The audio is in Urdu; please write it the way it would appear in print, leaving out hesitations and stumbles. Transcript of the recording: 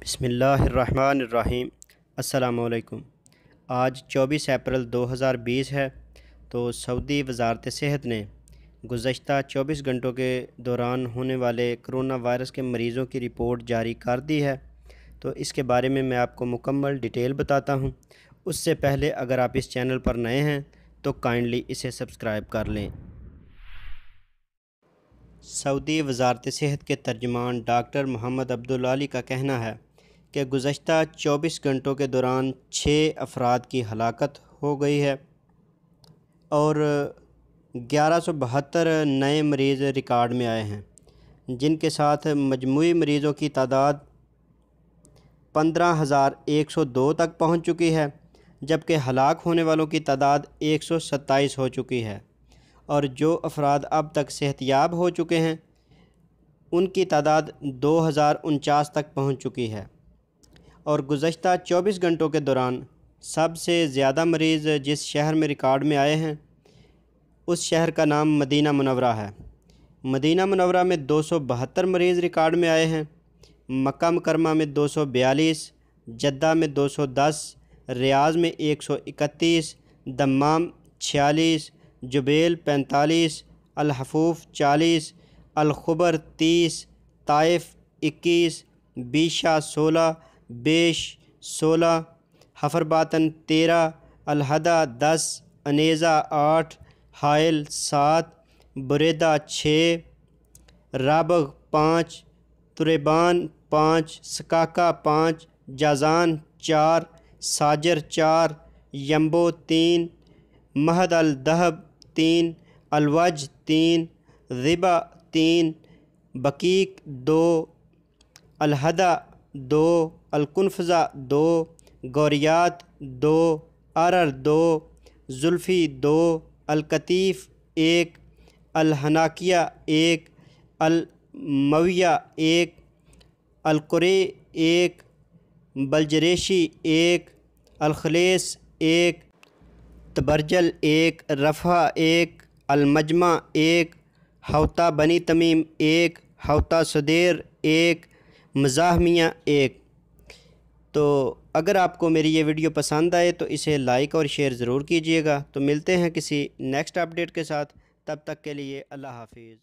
بسم اللہ الرحمن الرحیم۔ السلام علیکم۔ آج 24 اپریل 2020 ہے تو سعودی وزارت صحت نے گزشتہ 24 گھنٹوں کے دوران ہونے والے کرونا وائرس کے مریضوں کی رپورٹ جاری کر دی ہے، تو اس کے بارے میں آپ کو مکمل ڈیٹیل بتاتا ہوں۔ اس سے پہلے اگر آپ اس چینل پر نئے ہیں تو کائنڈلی اسے سبسکرائب کر لیں۔ سعودی وزارت صحت کے ترجمان ڈاکٹر محمد عبدالعالی کا کہنا ہے کہ گزشتہ 24 گھنٹوں کے دوران 6 افراد کی ہلاکت ہو گئی ہے اور 1172 نئے مریض ریکارڈ میں آئے ہیں، جن کے ساتھ مجموعی مریضوں کی تعداد 15,102 تک پہنچ چکی ہے، جبکہ ہلاک ہونے والوں کی تعداد 127 ہو چکی ہے، اور جو افراد اب تک صحت یاب ہو چکے ہیں ان کی تعداد 2049 تک پہنچ چکی ہے۔ اور گزشتہ 24 گھنٹوں کے دوران سب سے زیادہ مریض جس شہر میں ریکارڈ میں آئے ہیں اس شہر کا نام مدینہ منورہ ہے۔ مدینہ منورہ میں 272 مریض ریکارڈ میں آئے ہیں، مکہ مکرمہ میں 242، جدہ میں 210، ریاض میں 131، دمام 46، جبیل 45، الحفوف 40، الخبر 30، طائف 21، بیشہ 16، بیش 16، حفرباطن 13، الہدہ 10، انیزہ 8، حائل 7، بریدہ 6، رابغ 5، تریبان 5، سکاکا 5، Jazan 4، ساجر 4، یمبو 3، مہد الدہب 3، الوج 3، ذبہ 3، بقیق 2، الہدہ 2، الکنفذہ 2، گوریات 2، error 2، Zulfi 2، Al Qatif 1، الحناکیہ 1، المویہ 1، القرے 1، بلجریشی 1، الخلیس 1، تبرجل 1، Rafah 1، المجمع 1، حوطہ بنی تمیم 1، حوطہ سدیر 1، مزاحمیہ 1۔ تو اگر آپ کو میری یہ ویڈیو پسند آئے تو اسے لائک اور شیئر ضرور کیجیے گا۔ تو ملتے ہیں کسی نیکسٹ اپڈیٹ کے ساتھ، تب تک کے لیے اللہ حافظ۔